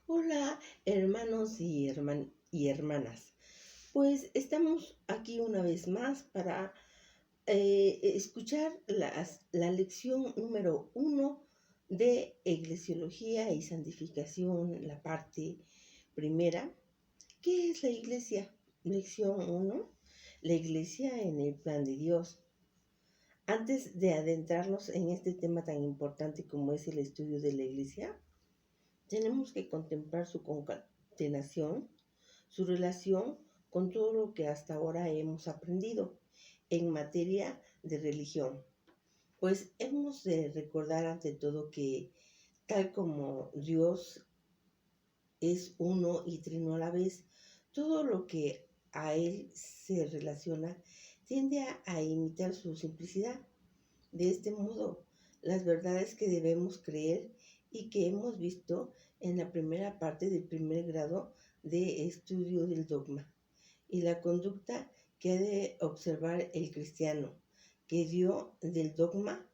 Hola, hermanos y hermanas. Pues estamos aquí una vez más para escuchar la lección número 1 de Eclesiología y Santificación, la parte primera. ¿Qué es la iglesia? Lección 1. La iglesia en el plan de Dios. Antes de adentrarnos en este tema tan importante como es el estudio de la iglesia, tenemos que contemplar su concatenación, su relación con todo lo que hasta ahora hemos aprendido en materia de religión. Pues hemos de recordar ante todo que tal como Dios es uno y trino a la vez, todo lo que a Él se relaciona tiende a imitar su simplicidad. De este modo, las verdades que debemos creer y que hemos visto en la primera parte del primer grado de estudio del dogma y la conducta que ha de observar el cristiano que dio del dogma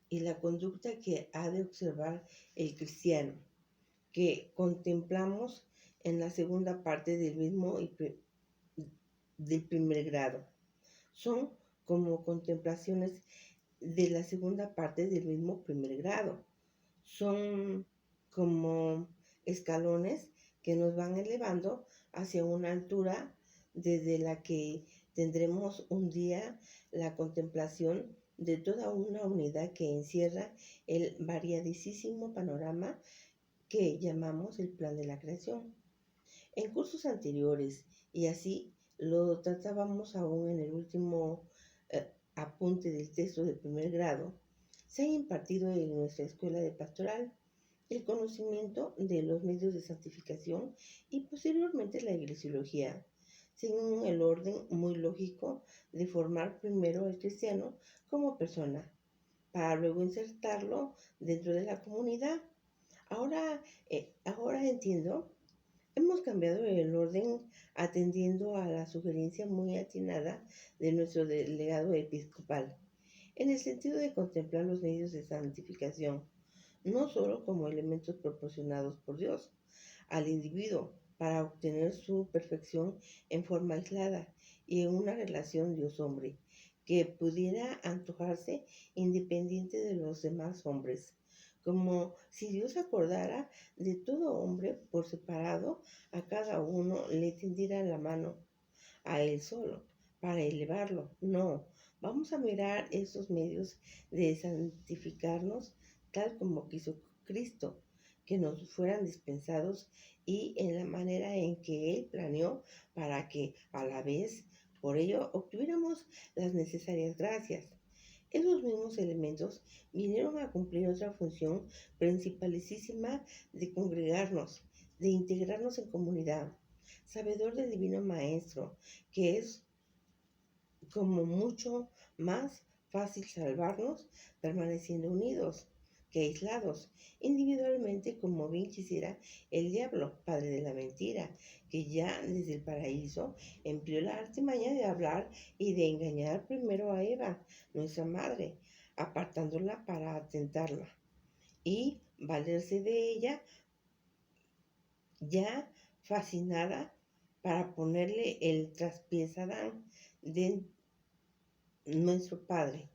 y la conducta que ha de observar el cristiano que contemplamos en la segunda parte del mismo del primer grado. Son como contemplaciones de la segunda parte del mismo primer grado. Son como escalones que nos van elevando hacia una altura desde la que tendremos un día la contemplación de toda una unidad que encierra el variadísimo panorama que llamamos el plan de la creación. En cursos anteriores, y así lo tratábamos aún en el último apunte del texto de primer grado, se ha impartido en nuestra escuela de pastoral el conocimiento de los medios de santificación y posteriormente la eclesiología, según el orden muy lógico de formar primero al cristiano como persona, para luego insertarlo dentro de la comunidad. Ahora entiendo. Hemos cambiado el orden atendiendo a la sugerencia muy atinada de nuestro delegado episcopal, en el sentido de contemplar los medios de santificación, no solo como elementos proporcionados por Dios al individuo para obtener su perfección en forma aislada y en una relación Dios-hombre que pudiera antojarse independiente de los demás hombres, como si Dios acordara de todo hombre por separado, a cada uno le tendiera la mano a él solo para elevarlo. No, vamos a mirar esos medios de santificarnos tal como quiso Cristo, que nos fueran dispensados y en la manera en que Él planeó para que a la vez por ello obtuviéramos las necesarias gracias. Esos mismos elementos vinieron a cumplir otra función principalísima de congregarnos, de integrarnos en comunidad, sabedor del Divino Maestro, que es como mucho más fácil salvarnos permaneciendo unidos que aislados individualmente, como bien quisiera el diablo, padre de la mentira, que ya desde el paraíso empleó la artimaña de hablar y de engañar primero a Eva, nuestra madre, apartándola para tentarla y valerse de ella ya fascinada para ponerle el traspiés a Adán de nuestro Padre,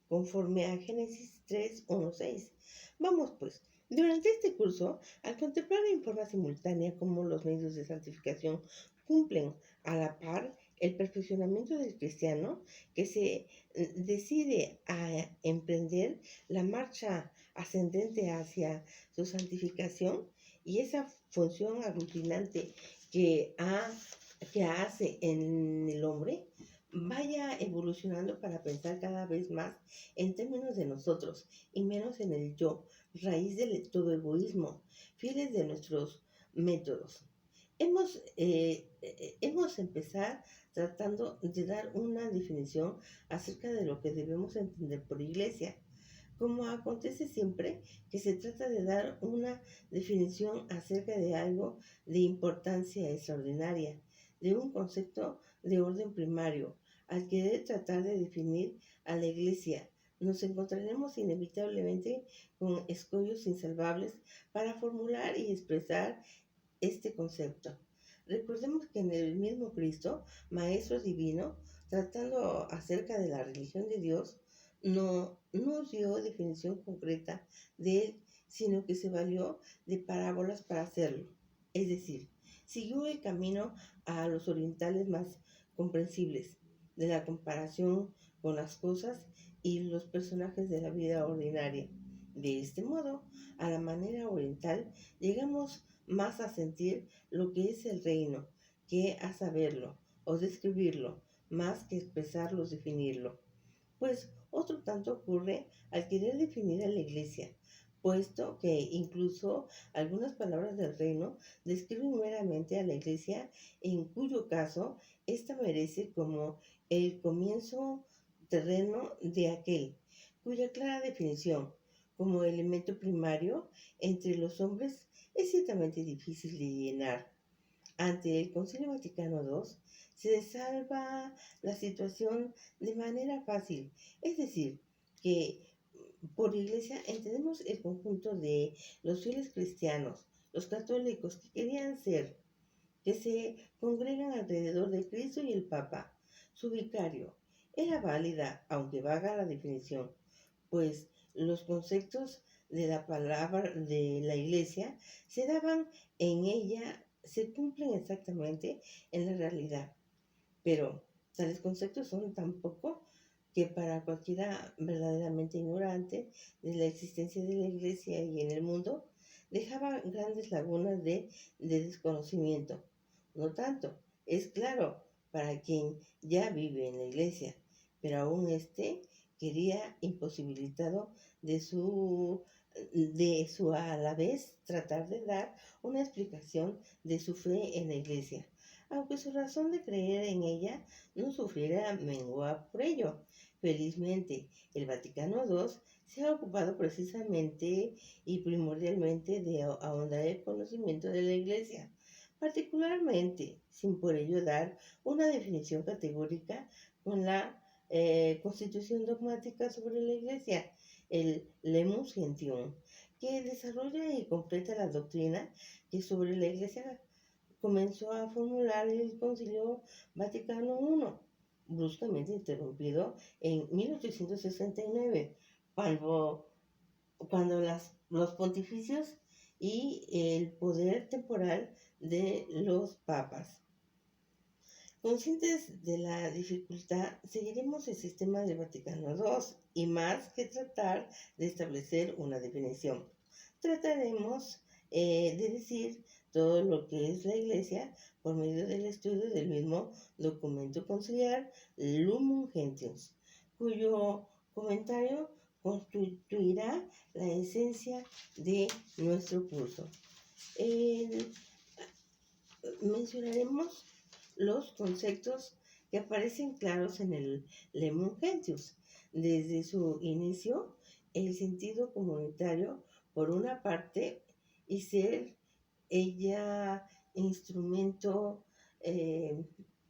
conforme a Génesis 3, 1, 6. Vamos pues, durante este curso, al contemplar en forma simultánea cómo los medios de santificación cumplen a la par el perfeccionamiento del cristiano que se decide a emprender la marcha ascendente hacia su santificación y esa función aglutinante que, que hace en el hombre, vaya evolucionando para pensar cada vez más en términos de nosotros y menos en el yo, raíz del todo egoísmo, fieles de nuestros métodos. Hemos empezado tratando de dar una definición acerca de lo que debemos entender por iglesia. Como acontece siempre que se trata de dar una definición acerca de algo de importancia extraordinaria, de un concepto de orden primario, al querer tratar de definir a la iglesia, nos encontraremos inevitablemente con escollos insalvables para formular y expresar este concepto. Recordemos que en el mismo Cristo, Maestro Divino, tratando acerca de la religión de Dios, no nos dio definición concreta de él, sino que se valió de parábolas para hacerlo. Es decir, siguió el camino a los orientales más comprensibles, de la comparación con las cosas y los personajes de la vida ordinaria. De este modo, a la manera oriental, llegamos más a sentir lo que es el reino, que a saberlo o describirlo, más que expresarlo o definirlo. Pues otro tanto ocurre al querer definir a la iglesia, puesto que incluso algunas palabras del reino describen meramente a la iglesia, en cuyo caso ésta merece como el comienzo terreno de aquel, cuya clara definición como elemento primario entre los hombres es ciertamente difícil de llenar. Ante el Concilio Vaticano II se salva la situación de manera fácil, es decir, que por iglesia entendemos el conjunto de los fieles cristianos, los católicos que querían ser, que se congregan alrededor de Cristo y el Papa, su vicario. Era válida, aunque vaga la definición, pues los conceptos de la palabra de la iglesia se daban en ella, se cumplen exactamente en la realidad. Pero tales conceptos son tan poco que para cualquiera verdaderamente ignorante de la existencia de la iglesia y en el mundo, dejaba grandes lagunas de desconocimiento. No tanto, es claro, para quien ya vive en la iglesia, pero aún quería imposibilitado de su a la vez tratar de dar una explicación de su fe en la iglesia, aunque su razón de creer en ella no sufriera mengua por ello. Felizmente, el Vaticano II se ha ocupado precisamente y primordialmente de ahondar el conocimiento de la iglesia, particularmente, sin por ello dar una definición categórica con la Constitución dogmática sobre la iglesia, el Lemus Gentium, que desarrolla y completa la doctrina que sobre la iglesia comenzó a formular el Concilio Vaticano I, bruscamente interrumpido en 1869, cuando los pontificios y el poder temporal de los papas. Conscientes de la dificultad, seguiremos el sistema del Vaticano II y más que tratar de establecer una definición, trataremos de decir todo lo que es la Iglesia por medio del estudio del mismo documento conciliar Lumen Gentium, cuyo comentario constituirá la esencia de nuestro curso. Mencionaremos los conceptos que aparecen claros en el Lemon Gentium. Desde su inicio, el sentido comunitario, por una parte, y ser ella instrumento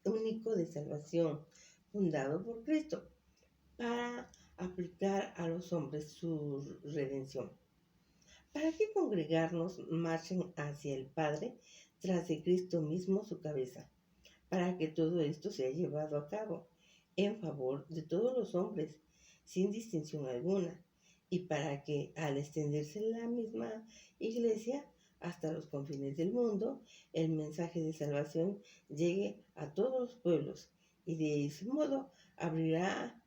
único de salvación, fundado por Cristo, para aplicar a los hombres su redención. ¿Para qué congregarnos marchen hacia el Padre tras de Cristo mismo su cabeza? Para que todo esto sea llevado a cabo en favor de todos los hombres, sin distinción alguna, y para que al extenderse la misma iglesia hasta los confines del mundo, el mensaje de salvación llegue a todos los pueblos, y de ese modo habrá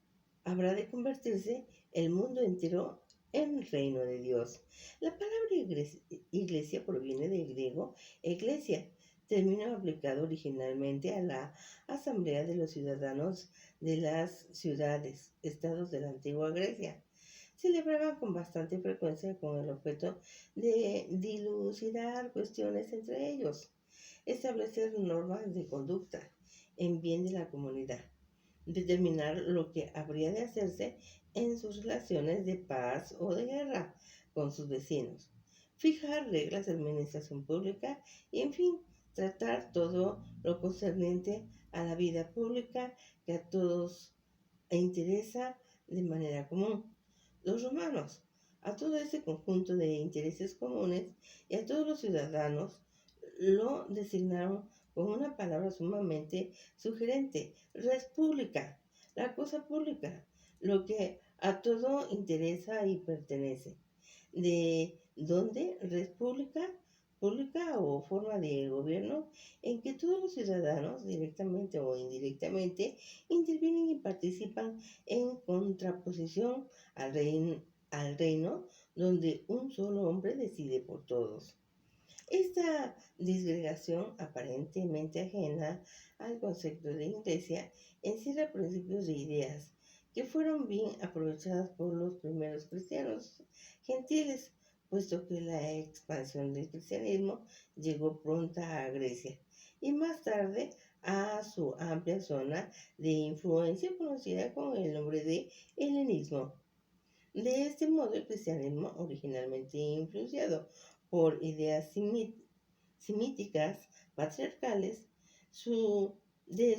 de convertirse el mundo entero en el reino de Dios. La palabra iglesia proviene del griego iglesia, término aplicado originalmente a la asamblea de los ciudadanos de las ciudades, estados de la antigua Grecia. Celebraban con bastante frecuencia con el objeto de dilucidar cuestiones entre ellos, establecer normas de conducta en bien de la comunidad, determinar lo que habría de hacerse en sus relaciones de paz o de guerra con sus vecinos, fijar reglas de administración pública y, en fin, tratar todo lo concerniente a la vida pública que a todos interesa de manera común. Los romanos, a todo ese conjunto de intereses comunes y a todos los ciudadanos, lo designaron con una palabra sumamente sugerente: res pública, la cosa pública, lo que a todo interesa y pertenece. ¿De dónde? Res pública, pública o forma de gobierno en que todos los ciudadanos, directamente o indirectamente, intervienen y participan en contraposición al reino donde un solo hombre decide por todos. Esta disgregación, aparentemente ajena al concepto de iglesia, encierra principios de ideas que fueron bien aprovechadas por los primeros cristianos gentiles, puesto que la expansión del cristianismo llegó pronta a Grecia y más tarde a su amplia zona de influencia conocida con el nombre de helenismo. De este modo, el cristianismo, originalmente influenciado por ideas semíticas, patriarcales, su, de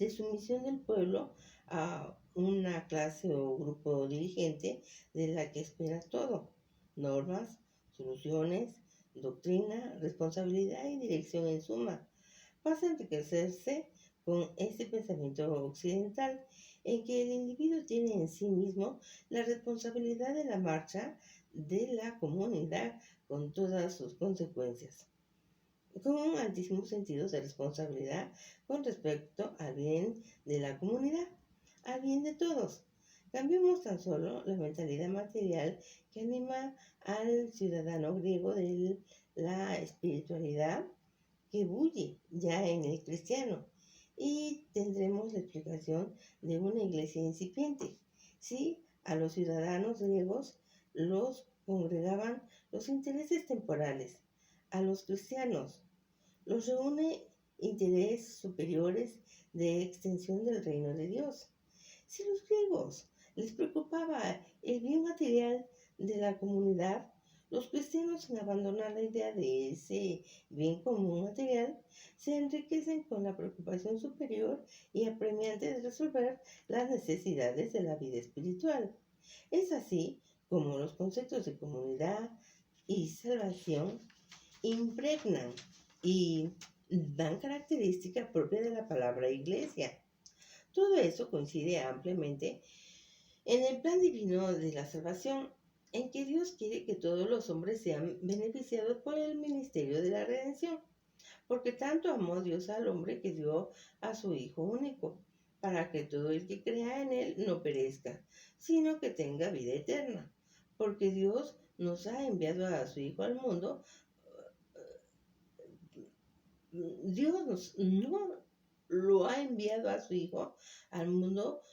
sumisión del pueblo a una clase o grupo dirigente de la que espera todo: normas, soluciones, doctrina, responsabilidad y dirección en suma, pasa a enriquecerse con este pensamiento occidental en que el individuo tiene en sí mismo la responsabilidad de la marcha de la comunidad con todas sus consecuencias, con un altísimo sentido de responsabilidad con respecto al bien de la comunidad, al bien de todos. Cambiemos tan solo la mentalidad material que anima al ciudadano griego de la espiritualidad que bulle ya en el cristiano, y tendremos la explicación de una iglesia incipiente. Si a los ciudadanos griegos los congregaban los intereses temporales, a los cristianos los reúne intereses superiores de extensión del reino de Dios. Si a los griegos les preocupaba el bien material de la comunidad, los cristianos, sin abandonar la idea de ese bien común material, se enriquecen con la preocupación superior y apremiante de resolver las necesidades de la vida espiritual. Es así como los conceptos de comunidad y salvación impregnan y dan característica propia de la palabra iglesia. Todo eso coincide ampliamente en el plan divino de la salvación, en que Dios quiere que todos los hombres sean beneficiados por el ministerio de la redención, porque tanto amó Dios al hombre que dio a su Hijo único, para que todo el que crea en Él no perezca, sino que tenga vida eterna. Porque Dios nos ha enviado a su Hijo al mundo, no lo ha enviado a su Hijo al mundo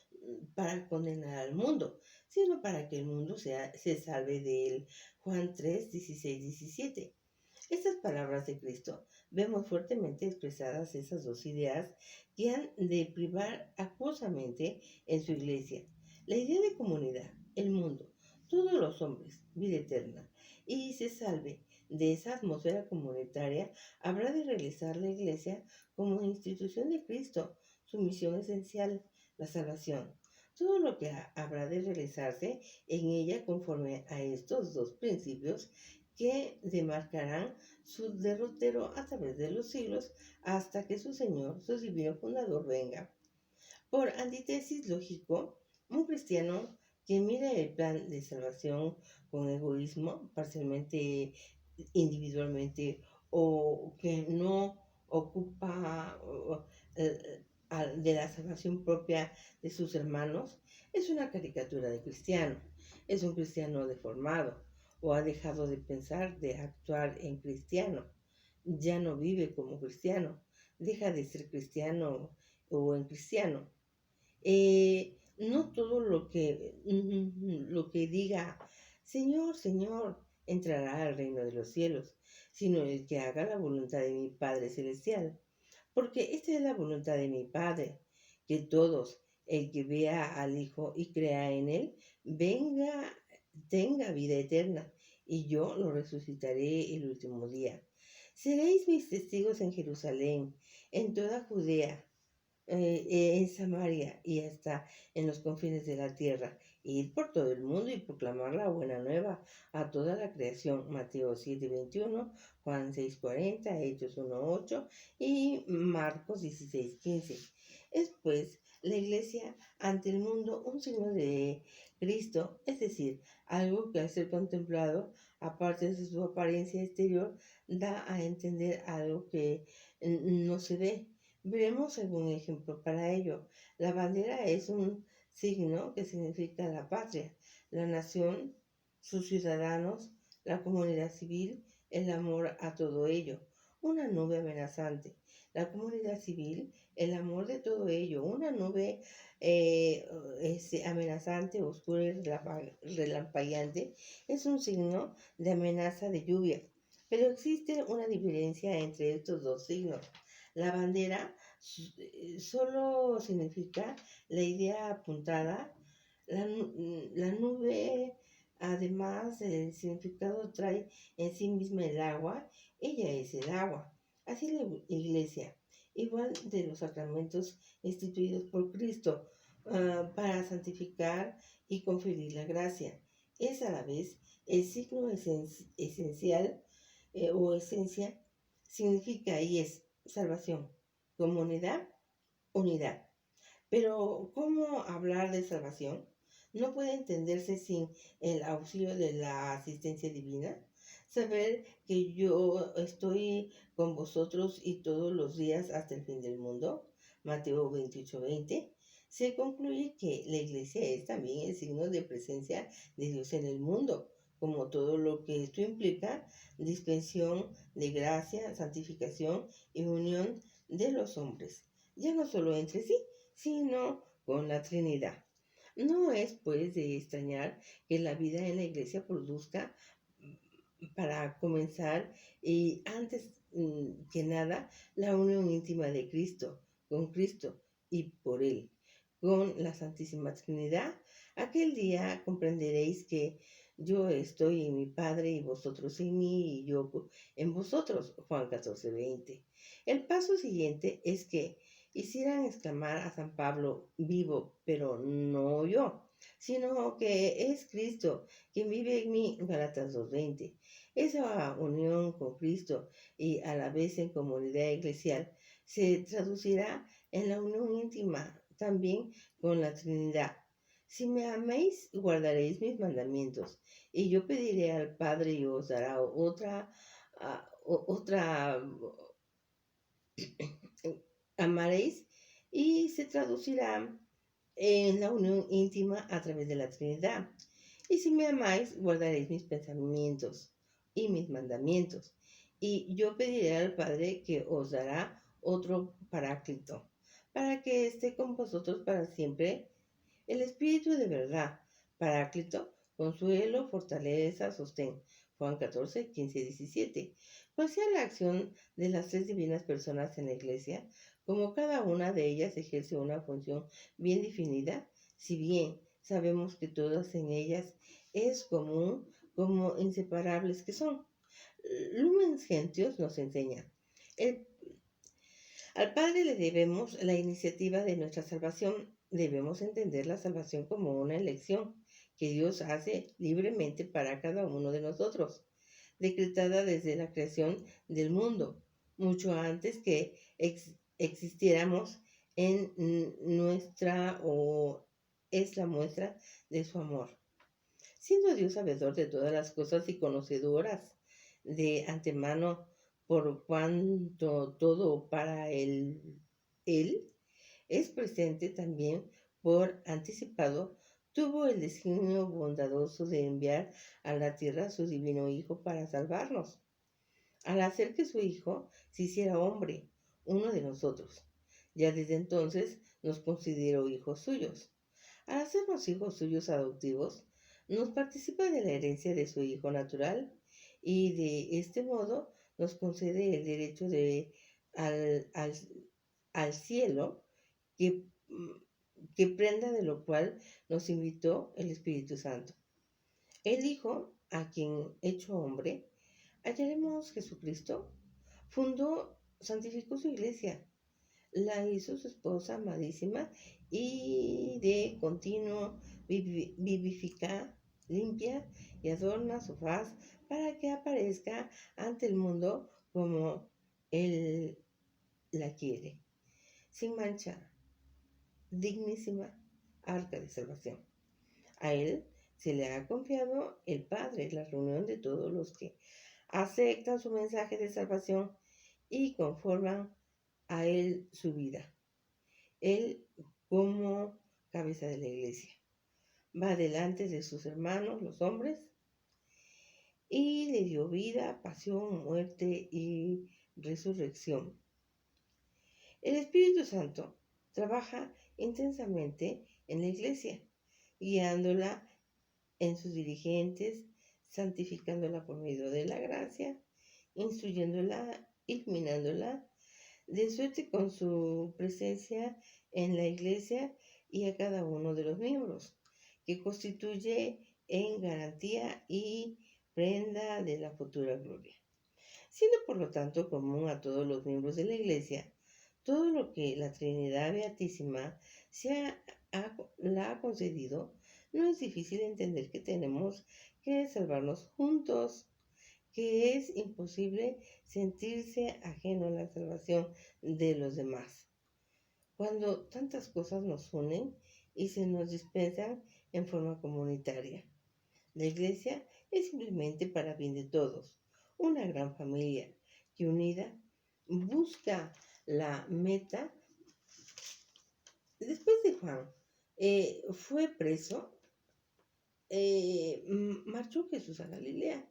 para condenar al mundo, sino para que el mundo se salve de él. Juan 3, 16, 17. Estas palabras de Cristo, vemos fuertemente expresadas esas dos ideas que han de privar acuosamente en su iglesia: la idea de comunidad, el mundo, todos los hombres, vida eterna, y se salve de esa atmósfera comunitaria, habrá de realizar la iglesia como institución de Cristo, su misión esencial, la salvación. Todo lo que habrá de realizarse en ella conforme a estos dos principios que demarcarán su derrotero a través de los siglos hasta que su Señor, su divino fundador, venga. Por antítesis lógico, un cristiano que mira el plan de salvación con egoísmo, parcialmente, individualmente, o que no ocupa de la salvación propia de sus hermanos, es una caricatura de cristiano. Es un cristiano deformado, o ha dejado de pensar, de actuar en cristiano. Ya no vive como cristiano, deja de ser cristiano o en cristiano. No todo lo que diga Señor, Señor, entrará al reino de los cielos, sino el que haga la voluntad de mi Padre Celestial. Porque esta es la voluntad de mi Padre, que todos, el que vea al Hijo y crea en él, tenga vida eterna, y yo lo resucitaré el último día. Seréis mis testigos en Jerusalén, en toda Judea, en Samaria y hasta en los confines de la tierra. Ir por todo el mundo y proclamar la buena nueva a toda la creación. Mateo 7:21, Juan 6:40, Hechos 1:8 y Marcos 16:15. Es pues la iglesia ante el mundo un signo de Cristo, es decir, algo que al ser contemplado, aparte de su apariencia exterior, da a entender algo que no se ve. Veremos algún ejemplo para ello. La bandera es un signo que significa la patria, la nación, sus ciudadanos, la comunidad civil, el amor a todo ello. Una nube amenazante, la comunidad civil, el amor de todo ello. Una nube amenazante, oscura y relampagueante es un signo de amenaza de lluvia. Pero existe una diferencia entre estos dos signos. La bandera solo significa la idea apuntada. La nube, además del significado, trae en sí misma el agua. Ella es el agua. Así la iglesia, igual de los sacramentos instituidos por Cristo para santificar y conferir la gracia. Es a la vez el signo esencial o esencia, significa y es salvación, comunidad, unidad. Pero, ¿cómo hablar de salvación? No puede entenderse sin el auxilio de la asistencia divina. Saber que yo estoy con vosotros y todos los días hasta el fin del mundo. Mateo 28:20. Se concluye que la iglesia es también el signo de presencia de Dios en el mundo, como todo lo que esto implica, dispensión de gracia, santificación y unión de los hombres, ya no solo entre sí, sino con la Trinidad. No es, pues, de extrañar que la vida en la iglesia produzca, para comenzar, y antes que nada, la unión íntima de Cristo, con Cristo y por Él, con la Santísima Trinidad. Aquel día comprenderéis que yo estoy en mi Padre y vosotros en mí y yo en vosotros. Juan 14:20. El paso siguiente es que hicieran exclamar a San Pablo vivo, pero no yo, sino que es Cristo quien vive en mí. Gálatas 2:20. Esa unión con Cristo y a la vez en comunidad eclesial se traducirá en la unión íntima también con la Trinidad. Si me améis, guardaréis mis mandamientos, y yo pediré al Padre y os dará otra amaréis, y se traducirá en la unión íntima a través de la Trinidad. Y si me amáis, guardaréis mis pensamientos y mis mandamientos. Y yo pediré al Padre que os dará otro paráclito, para que esté con vosotros para siempre, el Espíritu de verdad. Paráclito, consuelo, fortaleza, sostén. Juan 14:15-17. Cual sea la acción de las tres divinas personas en la iglesia, como cada una de ellas ejerce una función bien definida, si bien sabemos que todas en ellas es común, como inseparables que son. Lumen Gentium nos enseña. El Al Padre le debemos la iniciativa de nuestra salvación. Debemos entender la salvación como una elección que Dios hace libremente para cada uno de nosotros, decretada desde la creación del mundo, mucho antes que existiéramos en nuestra o es la muestra de su amor. Siendo Dios sabedor de todas las cosas y conocedoras de antemano, por cuanto todo para él es presente también por anticipado, tuvo el designio bondadoso de enviar a la tierra a su divino Hijo para salvarnos, al hacer que su Hijo se hiciera hombre, uno de nosotros. Ya desde entonces nos consideró hijos suyos. Al hacernos hijos suyos adoptivos, nos participa de la herencia de su Hijo natural, y de este modo nos concede el derecho al cielo, que, que prenda de lo cual nos invitó el Espíritu Santo. El Hijo, a quien hecho hombre, hallaremos Jesucristo, fundó, santificó su iglesia, la hizo su esposa amadísima y de continuo vivifica, limpia y adorna su faz para que aparezca ante el mundo como Él la quiere, sin mancha, dignísima arca de salvación. A Él se le ha confiado el Padre, la reunión de todos los que aceptan su mensaje de salvación y conforman a Él su vida. Él, como cabeza de la iglesia, va delante de sus hermanos, los hombres, y le dio vida, pasión, muerte y resurrección. El Espíritu Santo trabaja intensamente en la iglesia, guiándola en sus dirigentes, santificándola por medio de la gracia, instruyéndola, iluminándola, de suerte con su presencia en la iglesia y a cada uno de los miembros, que constituye en garantía y prenda de la futura gloria. Siendo por lo tanto común a todos los miembros de la iglesia, todo lo que la Trinidad Beatísima la ha concedido, no es difícil entender que tenemos que salvarnos juntos, que es imposible sentirse ajeno a la salvación de los demás. Cuando tantas cosas nos unen y se nos dispensan en forma comunitaria. La iglesia es simplemente para bien de todos, una gran familia que unida busca la meta. Después de Juan fue preso, marchó Jesús a Galilea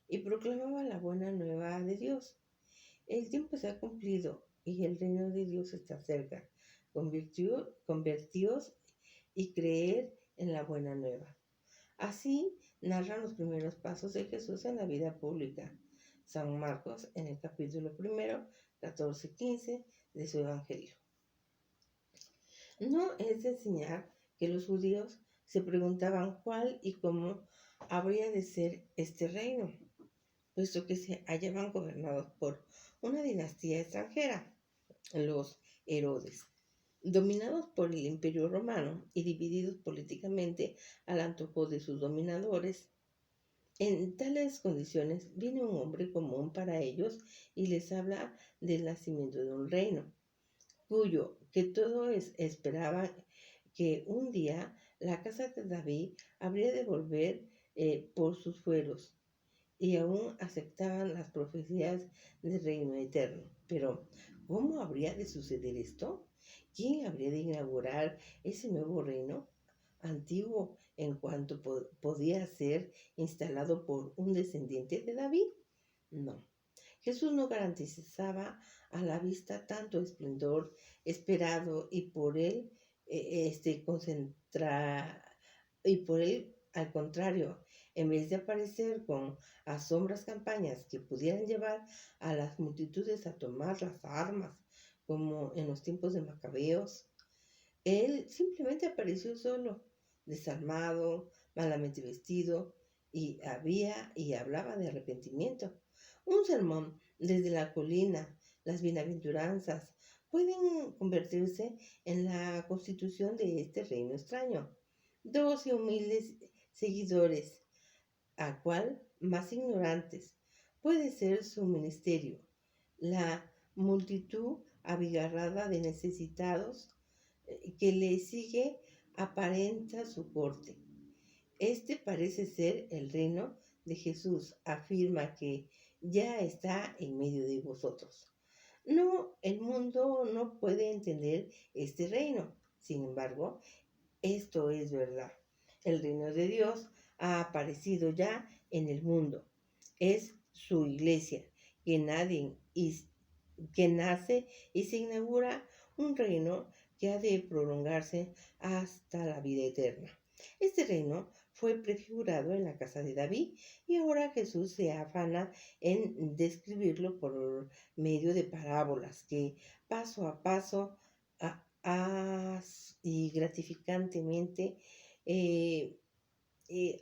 y proclamaba la buena nueva de Dios. El tiempo se ha cumplido y el reino de Dios está cerca. Convertíos y creer en la buena nueva. Así narran los primeros pasos de Jesús en la vida pública. San Marcos en el capítulo 1, 14-15 de su Evangelio. No es de enseñar que los judíos se preguntaban cuál y cómo habría de ser este reino, puesto que se hallaban gobernados por una dinastía extranjera, los Herodes, dominados por el Imperio Romano y divididos políticamente al antojo de sus dominadores. En tales condiciones viene un hombre común para ellos y les habla del nacimiento de un reino, cuyo que todos esperaban que un día la casa de David habría de volver por sus fueros, y aún aceptaban las profecías del reino eterno. Pero, ¿cómo habría de suceder esto? ¿Quién habría de inaugurar ese nuevo reino? Antiguo en cuanto podía ser instalado por un descendiente de David. No, Jesús no garantizaba a la vista tanto esplendor esperado y por él al contrario, en vez de aparecer con asombras campañas que pudieran llevar a las multitudes a tomar las armas, como en los tiempos de Macabeos, él simplemente apareció solo, desarmado, malamente vestido, y hablaba de arrepentimiento. Un sermón desde la colina, las bienaventuranzas, pueden convertirse en la constitución de este reino extraño. 12 humildes seguidores, a cual más ignorantes puede ser su ministerio. La multitud abigarrada de necesitados que le sigue aparenta su corte. Este parece ser el reino de Jesús. Afirma que ya está en medio de vosotros. No, el mundo no puede entender este reino. Sin embargo, esto es verdad. El reino de Dios ha aparecido ya en el mundo. Es su iglesia que nace y se inaugura un reino que ha de prolongarse hasta la vida eterna. Este reino fue prefigurado en la casa de David y ahora Jesús se afana en describirlo por medio de parábolas que paso a paso y gratificantemente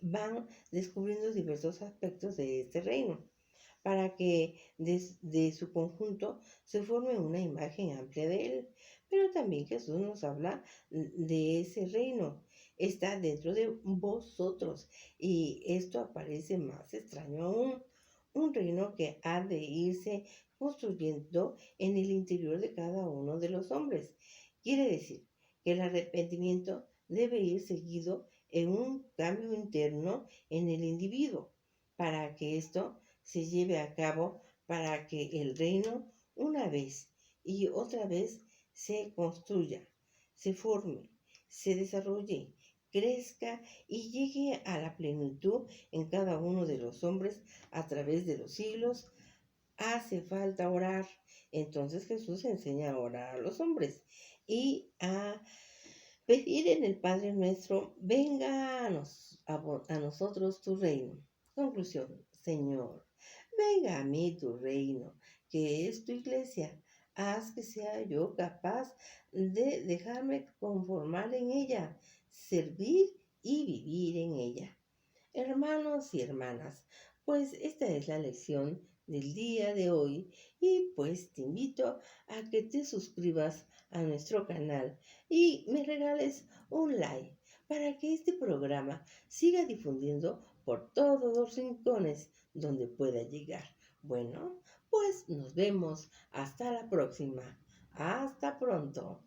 van descubriendo diversos aspectos de este reino. para que de su conjunto se forme una imagen amplia de Él. Pero también Jesús nos habla de ese reino. Está dentro de vosotros y esto aparece más extraño aún. Un reino que ha de irse construyendo en el interior de cada uno de los hombres. Quiere decir que el arrepentimiento debe ir seguido en un cambio interno en el individuo para que esto se lleve a cabo, para que el reino una vez y otra vez se construya, se forme, se desarrolle, crezca y llegue a la plenitud en cada uno de los hombres a través de los siglos. Hace falta orar. Entonces Jesús enseña a orar a los hombres y a pedir en el Padre nuestro: venga a nosotros tu reino. Conclusión: Señor, venga a mí tu reino, que es tu iglesia. Haz que sea yo capaz de dejarme conformar en ella, servir y vivir en ella. Hermanos y hermanas, pues esta es la lección del día de hoy y pues te invito a que te suscribas a nuestro canal y me regales un like para que este programa siga difundiendo por todos los rincones donde pueda llegar. Bueno, pues nos vemos hasta la próxima. Hasta pronto.